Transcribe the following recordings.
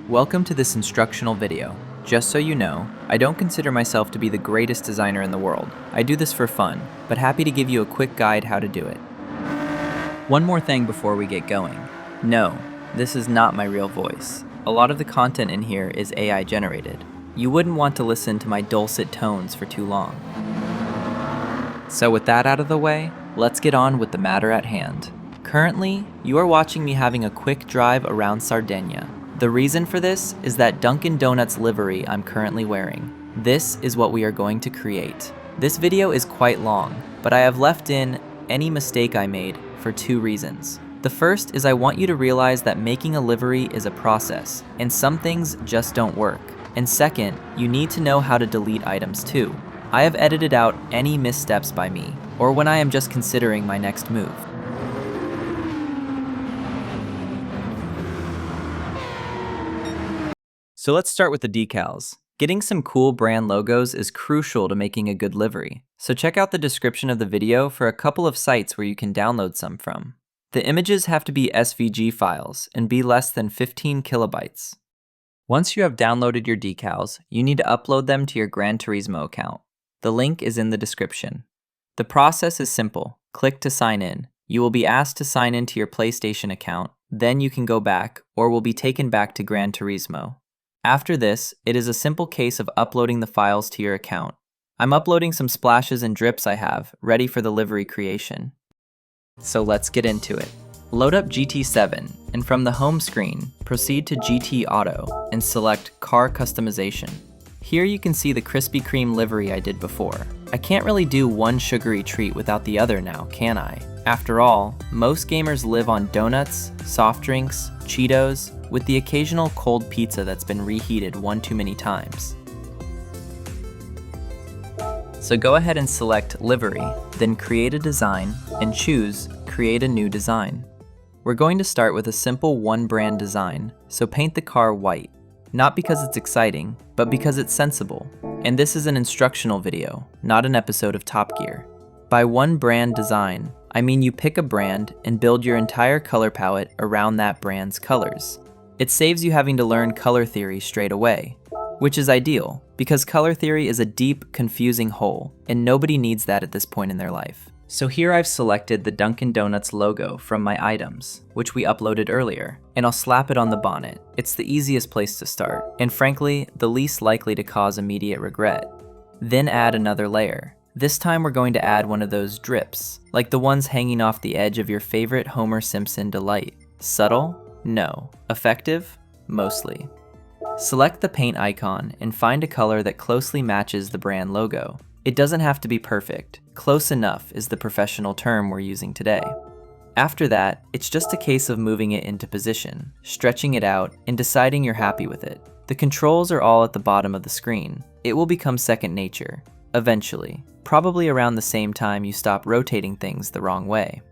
Welcome to this instructional video. Just so you know, I don't consider myself to be the greatest designer in the world. I do this for fun, but happy to give you a quick guide how to do it. One more thing before we get going. No, this is not my real voice. A lot of the content in here is AI generated. You wouldn't want to listen to my dulcet tones for too long. So with that out of the way, let's get on with the matter at hand. Currently, you are watching me having a quick drive around Sardinia. The reason for this is that Dunkin' Donuts livery I'm currently wearing. This is what we are going to create. This video is quite long, but I have left in any mistake I made for two reasons. The first is I want you to realize that making a livery is a process, and some things just don't work. And second, you need to know how to delete items too. I have edited out any missteps by me, or when I am just considering my next move. So let's start with the decals. Getting some cool brand logos is crucial to making a good livery, so check out the description of the video for a couple of sites where you can download some from. The images have to be SVG files and be less than 15 kilobytes. Once you have downloaded your decals, you need to upload them to your Gran Turismo account. The link is in the description. The process is simple. Click to sign in. You will be asked to sign into your PlayStation account, then you can go back or will be taken back to Gran Turismo. After this, it is a simple case of uploading the files to your account. I'm uploading some splashes and drips I have, ready for the livery creation. So let's get into it. Load up GT7, and from the home screen, proceed to GT Auto and select Car Customization. Here you can see the Krispy Kreme livery I did before. I can't really do one sugary treat without the other now, can I? After all, most gamers live on donuts, soft drinks, Cheetos, with the occasional cold pizza that's been reheated one too many times. So go ahead and select Livery, then create a design, and choose Create a New Design. We're going to start with a simple one brand design, so paint the car white. Not because it's exciting, but because it's sensible. And this is an instructional video, not an episode of Top Gear. By one brand design, I mean you pick a brand and build your entire color palette around that brand's colors. It saves you having to learn color theory straight away, which is ideal, because color theory is a deep, confusing hole, and nobody needs that at this point in their life. So here I've selected the Dunkin' Donuts logo from my items, which we uploaded earlier, and I'll slap it on the bonnet. It's the easiest place to start, and frankly, the least likely to cause immediate regret. Then add another layer. This time we're going to add one of those drips, like the ones hanging off the edge of your favorite Homer Simpson delight. Subtle? No. Effective? Mostly. Select the paint icon and find a color that closely matches the brand logo. It doesn't have to be perfect. Close enough is the professional term we're using today. After that, it's just a case of moving it into position, stretching it out, and deciding you're happy with it. The controls are all at the bottom of the screen. It will become second nature, eventually, probably around the same time you stop rotating things the wrong way.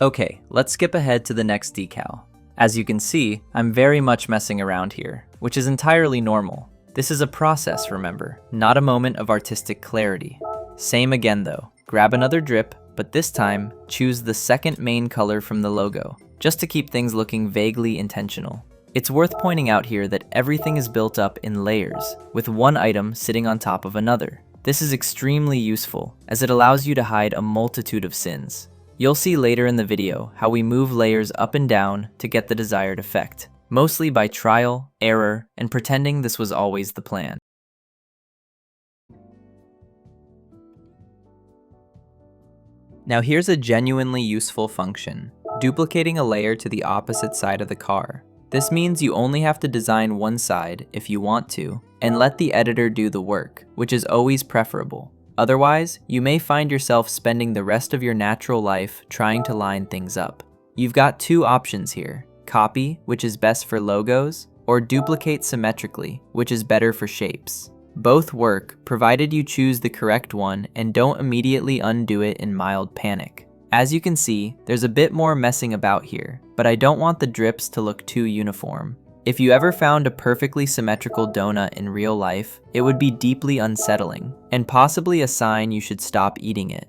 Okay, let's skip ahead to the next decal. As you can see, I'm very much messing around here, which is entirely normal. This is a process, remember, not a moment of artistic clarity. Same again though, grab another drip, but this time, choose the second main color from the logo, just to keep things looking vaguely intentional. It's worth pointing out here that everything is built up in layers, with one item sitting on top of another. This is extremely useful, as it allows you to hide a multitude of sins. You'll see later in the video how we move layers up and down to get the desired effect, mostly by trial, error, and pretending this was always the plan. Now here's a genuinely useful function, duplicating a layer to the opposite side of the car. This means you only have to design one side if you want to, and let the editor do the work, which is always preferable. Otherwise, you may find yourself spending the rest of your natural life trying to line things up. You've got two options here: copy, which is best for logos, or duplicate symmetrically, which is better for shapes. Both work, provided you choose the correct one and don't immediately undo it in mild panic. As you can see, there's a bit more messing about here, but I don't want the drips to look too uniform. If you ever found a perfectly symmetrical donut in real life, it would be deeply unsettling, and possibly a sign you should stop eating it.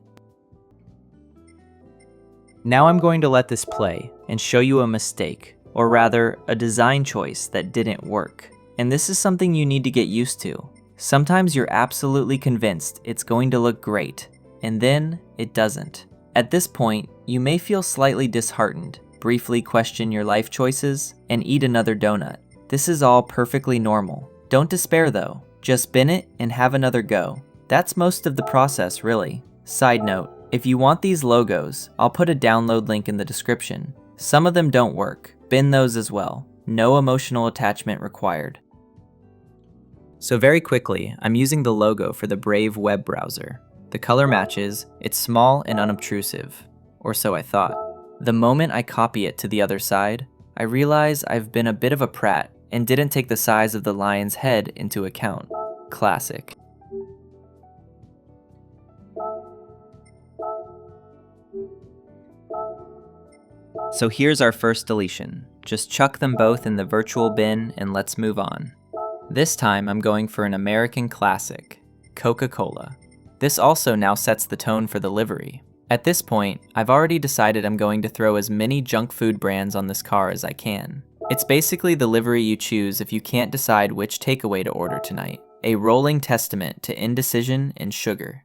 Now I'm going to let this play and show you a mistake. or rather, a design choice that didn't work. And this is something you need to get used to. Sometimes you're absolutely convinced it's going to look great, and then it doesn't. At this point, you may feel slightly disheartened, briefly question your life choices, and eat another donut. This is all perfectly normal. Don't despair though, just bin it and have another go. That's most of the process really. Side note, if you want these logos, I'll put a download link in the description. Some of them don't work, bin those as well. No emotional attachment required. So very quickly, I'm using the logo for the Brave web browser. The color matches, it's small and unobtrusive, or so I thought. The moment I copy it to the other side, I realize I've been a bit of a prat and didn't take the size of the lion's head into account. Classic. So here's our first deletion. Just chuck them both in the virtual bin and let's move on. This time I'm going for an American classic, Coca-Cola. This also now sets the tone for the livery. At this point, I've already decided I'm going to throw as many junk food brands on this car as I can. It's basically the livery you choose if you can't decide which takeaway to order tonight. A rolling testament to indecision and sugar.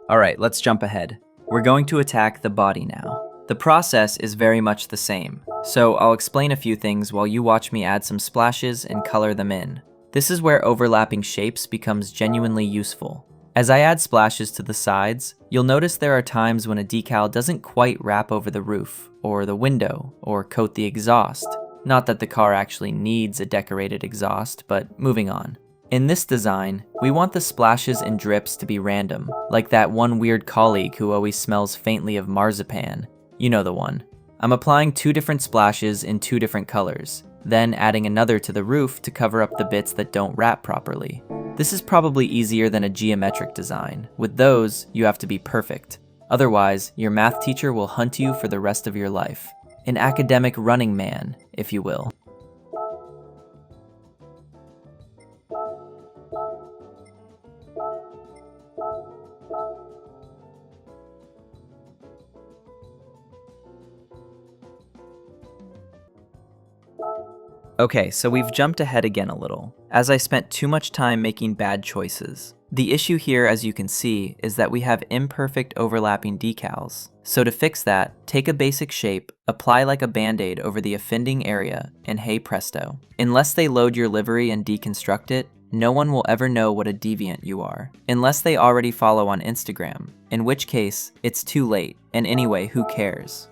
Alright, let's jump ahead. We're going to attack the body now. The process is very much the same, so I'll explain a few things while you watch me add some splashes and color them in. This is where overlapping shapes becomes genuinely useful. As I add splashes to the sides, you'll notice there are times when a decal doesn't quite wrap over the roof, or the window, or coat the exhaust. Not that the car actually needs a decorated exhaust, but moving on. In this design, we want the splashes and drips to be random, like that one weird colleague who always smells faintly of marzipan. You know the one. I'm applying 2 different splashes in 2 different colors, then adding another to the roof to cover up the bits that don't wrap properly. This is probably easier than a geometric design. With those, you have to be perfect. Otherwise, your math teacher will hunt you for the rest of your life. An academic running man, if you will. Okay, so we've jumped ahead again a little, as I spent too much time making bad choices. The issue here, as you can see, is that we have imperfect overlapping decals. So to fix that, take a basic shape, apply like a band-aid over the offending area, and hey presto. Unless they load your livery and deconstruct it, no one will ever know what a deviant you are. Unless they already follow on Instagram, in which case, it's too late, and anyway, who cares?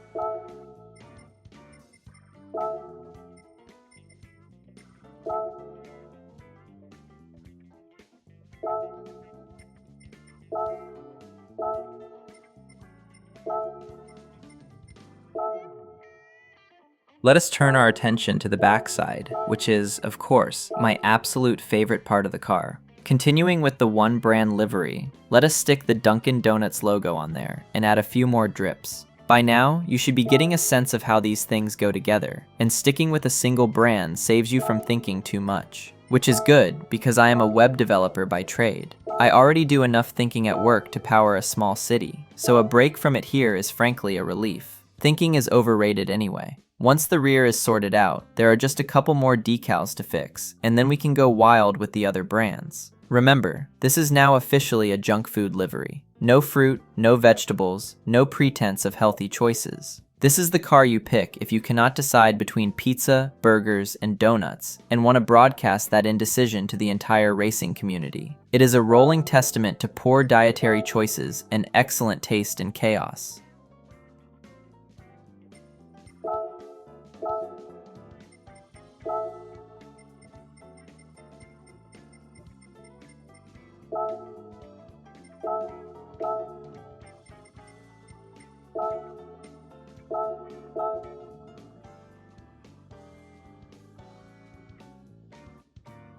Let us turn our attention to the backside, which is, of course, my absolute favorite part of the car. Continuing with the one brand livery, let us stick the Dunkin' Donuts logo on there and add a few more drips. By now, you should be getting a sense of how these things go together, and sticking with a single brand saves you from thinking too much. Which is good, because I am a web developer by trade. I already do enough thinking at work to power a small city, so a break from it here is frankly a relief. Thinking is overrated anyway. Once the rear is sorted out, there are just a couple more decals to fix, and then we can go wild with the other brands. Remember, this is now officially a junk food livery. No fruit, no vegetables, no pretense of healthy choices. This is the car you pick if you cannot decide between pizza, burgers, and donuts, and want to broadcast that indecision to the entire racing community. It is a rolling testament to poor dietary choices and excellent taste in chaos.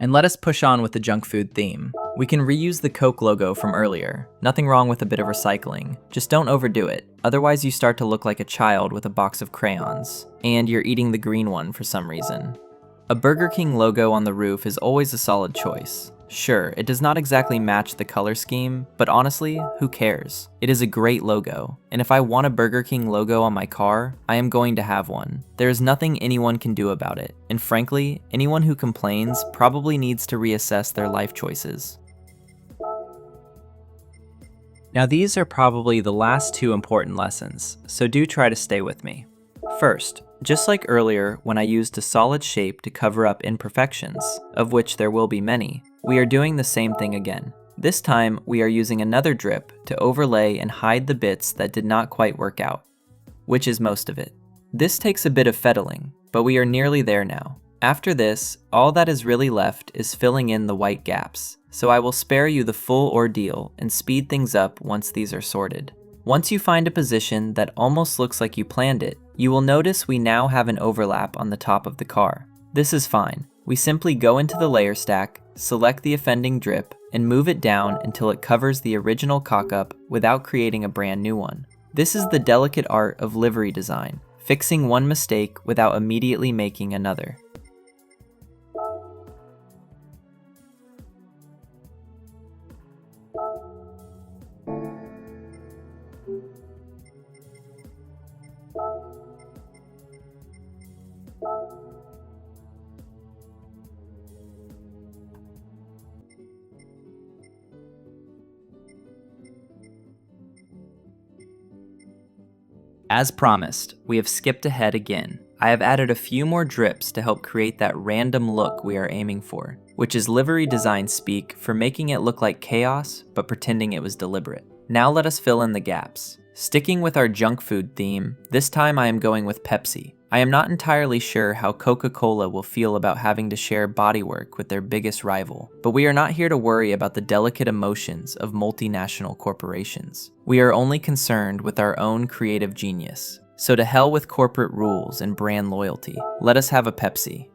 And let us push on with the junk food theme. We can reuse the Coke logo from earlier. Nothing wrong with a bit of recycling. Just don't overdo it. Otherwise you start to look like a child with a box of crayons. And you're eating the green one for some reason. A Burger King logo on the roof is always a solid choice. Sure, it does not exactly match the color scheme, but honestly, who cares? It is a great logo, and if I want a Burger King logo on my car, I am going to have one. There is nothing anyone can do about it, and frankly, anyone who complains probably needs to reassess their life choices. Now these are probably the last two important lessons, so do try to stay with me. First, just like earlier when I used a solid shape to cover up imperfections, of which there will be many, we are doing the same thing again. This time, we are using another drip to overlay and hide the bits that did not quite work out, which is most of it. This takes a bit of fettling, but we are nearly there now. After this, all that is really left is filling in the white gaps, so I will spare you the full ordeal and speed things up once these are sorted. Once you find a position that almost looks like you planned it, you will notice we now have an overlap on the top of the car. This is fine. We simply go into the layer stack, select the offending drip, and move it down until it covers the original cock-up without creating a brand new one. This is the delicate art of livery design, fixing one mistake without immediately making another. As promised, we have skipped ahead again. I have added a few more drips to help create that random look we are aiming for, which is livery design speak for making it look like chaos, but pretending it was deliberate. Now let us fill in the gaps. Sticking with our junk food theme, this time I am going with Pepsi. I am not entirely sure how Coca-Cola will feel about having to share bodywork with their biggest rival, but we are not here to worry about the delicate emotions of multinational corporations. We are only concerned with our own creative genius. So to hell with corporate rules and brand loyalty, let us have a Pepsi.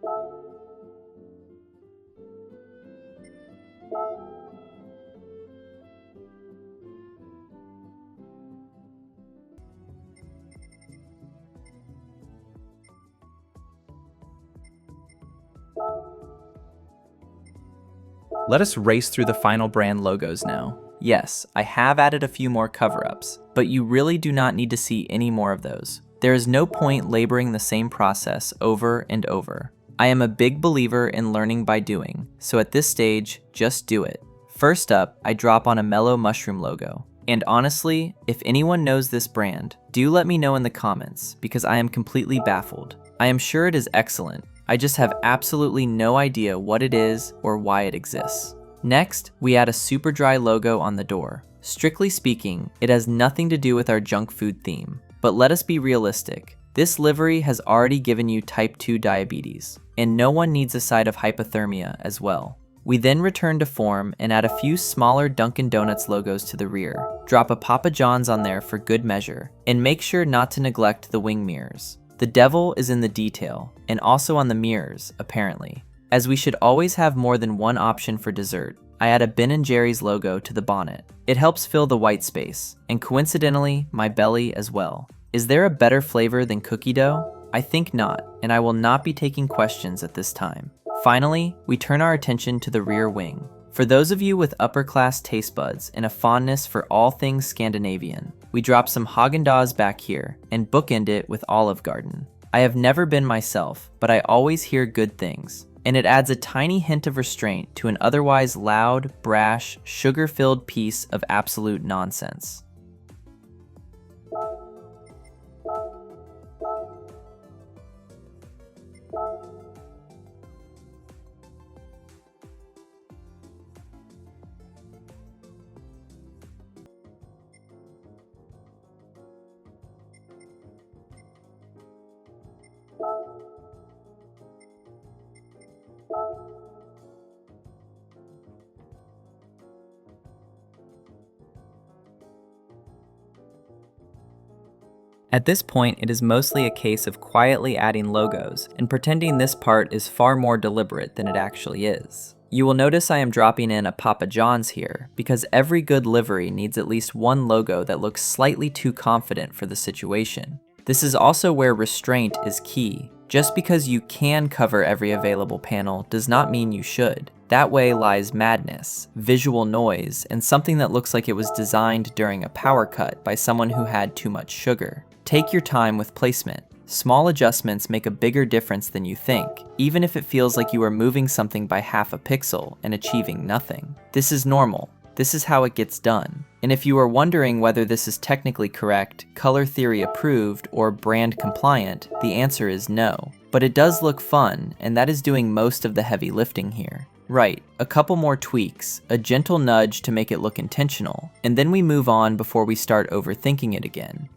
Let us race through the final brand logos now. Yes, I have added a few more cover-ups, but you really do not need to see any more of those. There is no point laboring the same process over and over. I am a big believer in learning by doing, so at this stage, just do it. First up, I drop on a mellow mushroom logo. And honestly, if anyone knows this brand, do let me know in the comments, because I am completely baffled. I am sure it is excellent. I just have absolutely no idea what it is or why it exists. Next, we add a super dry logo on the door. Strictly speaking, it has nothing to do with our junk food theme, but let us be realistic. This livery has already given you type 2 diabetes, and no one needs a side of hypothermia as well. We then return to form and add a few smaller Dunkin' Donuts logos to the rear. Drop a Papa John's on there for good measure, and make sure not to neglect the wing mirrors. The devil is in the detail, and also on the mirrors, apparently. As we should always have more than one option for dessert, I add a Ben & Jerry's logo to the bonnet. It helps fill the white space, and coincidentally, my belly as well. Is there a better flavor than cookie dough? I think not, and I will not be taking questions at this time. Finally, we turn our attention to the rear wing. For those of you with upper-class taste buds and a fondness for all things Scandinavian, we drop some Haagen-Dazs back here and bookend it with Olive Garden. I have never been myself, but I always hear good things, and it adds a tiny hint of restraint to an otherwise loud, brash, sugar-filled piece of absolute nonsense. At this point, it is mostly a case of quietly adding logos and pretending this part is far more deliberate than it actually is. You will notice I am dropping in a Papa John's here, because every good livery needs at least one logo that looks slightly too confident for the situation. This is also where restraint is key, Just because you can cover every available panel does not mean you should. That way lies madness, visual noise, and something that looks like it was designed during a power cut by someone who had too much sugar. Take your time with placement. Small adjustments make a bigger difference than you think, even if it feels like you are moving something by half a pixel and achieving nothing. This is normal. This is how it gets done. And if you are wondering whether this is technically correct, color theory approved, or brand compliant, the answer is no. But it does look fun, and that is doing most of the heavy lifting here. Right, a couple more tweaks, a gentle nudge to make it look intentional, and then we move on before we start overthinking it again.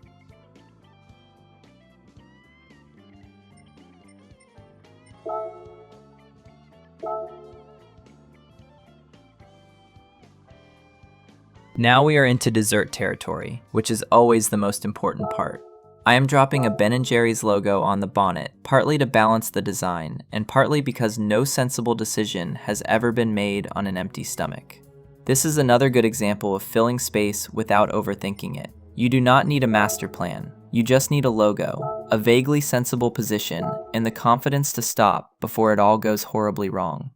Now we are into dessert territory, which is always the most important part. I am dropping a Ben & Jerry's logo on the bonnet, partly to balance the design, and partly because no sensible decision has ever been made on an empty stomach. This is another good example of filling space without overthinking it. You do not need a master plan. You just need a logo, a vaguely sensible position, and the confidence to stop before it all goes horribly wrong.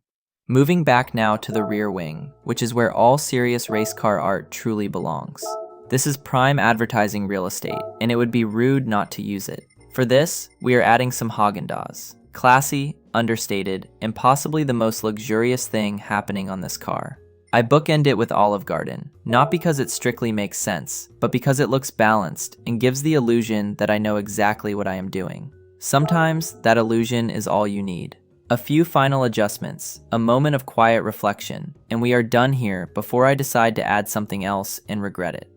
Moving back now to the rear wing, which is where all serious race car art truly belongs. This is prime advertising real estate, and it would be rude not to use it. For this, we are adding some Haagen-Dazs. Classy, understated, and possibly the most luxurious thing happening on this car. I bookend it with Olive Garden, not because it strictly makes sense, but because it looks balanced and gives the illusion that I know exactly what I am doing. Sometimes that illusion is all you need. A few final adjustments, a moment of quiet reflection, and we are done here before I decide to add something else and regret it.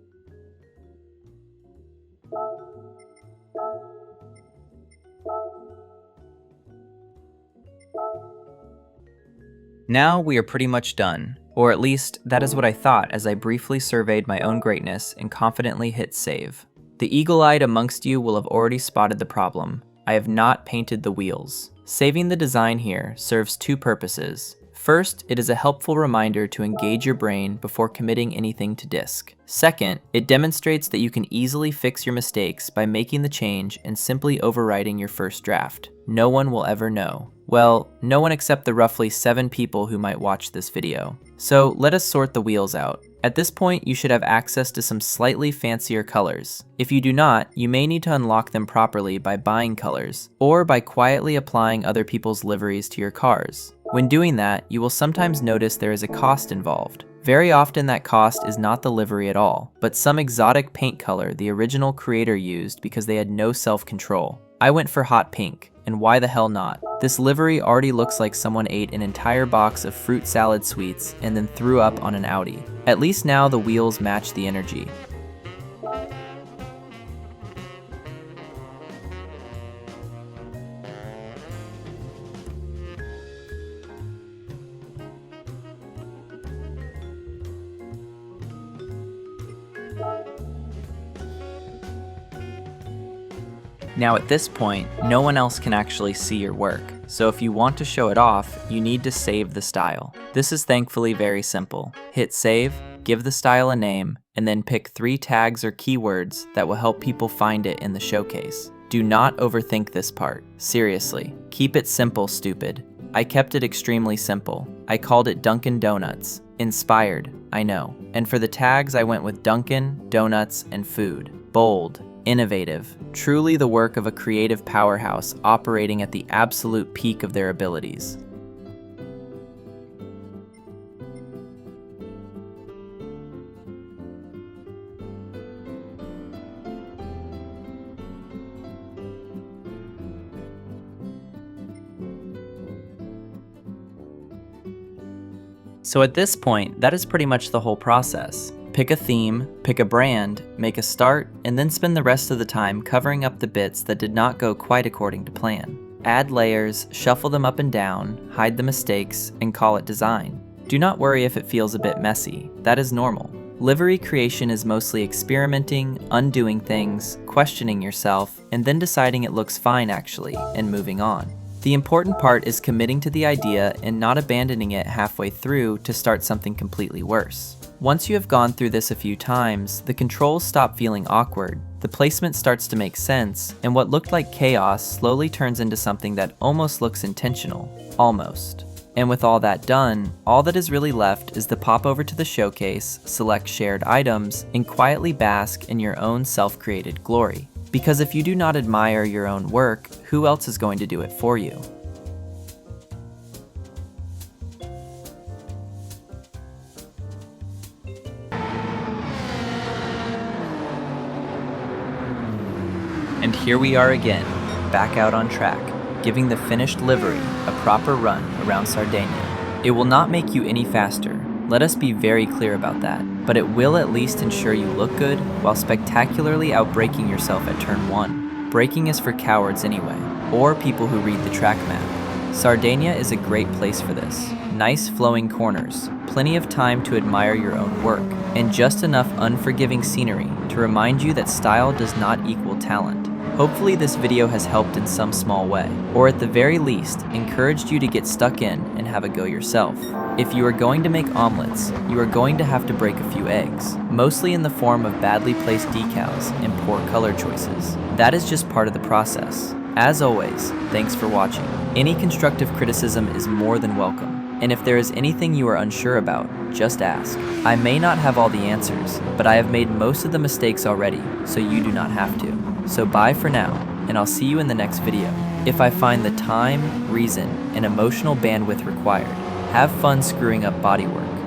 Now we are pretty much done, or at least that is what I thought as I briefly surveyed my own greatness and confidently hit save. The eagle-eyed amongst you will have already spotted the problem. I have not painted the wheels. Saving the design here serves two purposes. First, it is a helpful reminder to engage your brain before committing anything to disk. Second, it demonstrates that you can easily fix your mistakes by making the change and simply overwriting your first draft. No one will ever know. Well, no one except the roughly 7 people who might watch this video. So let us sort the wheels out. At this point, you should have access to some slightly fancier colors. If you do not, you may need to unlock them properly by buying colors, or by quietly applying other people's liveries to your cars. When doing that, you will sometimes notice there is a cost involved. Very often that cost is not the livery at all, but some exotic paint color the original creator used because they had no self-control. I went for hot pink, and why the hell not? This livery already looks like someone ate an entire box of fruit salad sweets and then threw up on an Audi. At least now the wheels match the energy. Now at this point, no one else can actually see your work, so if you want to show it off, you need to save the style. This is thankfully very simple. Hit save, give the style a name, and then pick 3 tags or keywords that will help people find it in the showcase. Do not overthink this part. Seriously, keep it simple, stupid. I kept it extremely simple. I called it Dunkin' Donuts. Inspired, I know. And for the tags, I went with Dunkin', Donuts, and Food. Bold. Innovative, truly the work of a creative powerhouse operating at the absolute peak of their abilities. So at this point, that is pretty much the whole process. Pick a theme, pick a brand, make a start, and then spend the rest of the time covering up the bits that did not go quite according to plan. Add layers, shuffle them up and down, hide the mistakes, and call it design. Do not worry if it feels a bit messy, that is normal. Livery creation is mostly experimenting, undoing things, questioning yourself, and then deciding it looks fine actually, and moving on. The important part is committing to the idea and not abandoning it halfway through to start something completely worse. Once you have gone through this a few times, the controls stop feeling awkward. The placement starts to make sense, and what looked like chaos slowly turns into something that almost looks intentional. Almost. And with all that done, all that is really left is to pop over to the showcase, select shared items, and quietly bask in your own self-created glory. Because if you do not admire your own work, who else is going to do it for you? And here we are again, back out on track, giving the finished livery a proper run around Sardinia. It will not make you any faster, let us be very clear about that, but it will at least ensure you look good while spectacularly outbraking yourself at turn 1. Braking is for cowards anyway, or people who read the track map. Sardinia is a great place for this. Nice flowing corners, plenty of time to admire your own work, and just enough unforgiving scenery to remind you that style does not equal talent. Hopefully this video has helped in some small way, or at the very least, encouraged you to get stuck in and have a go yourself. If you are going to make omelets, you are going to have to break a few eggs, mostly in the form of badly placed decals and poor color choices. That is just part of the process. As always, thanks for watching. Any constructive criticism is more than welcome. And if there is anything you are unsure about, just ask. I may not have all the answers, but I have made most of the mistakes already, so you do not have to. So bye for now, and I'll see you in the next video. If I find the time, reason, and emotional bandwidth required, have fun screwing up bodywork.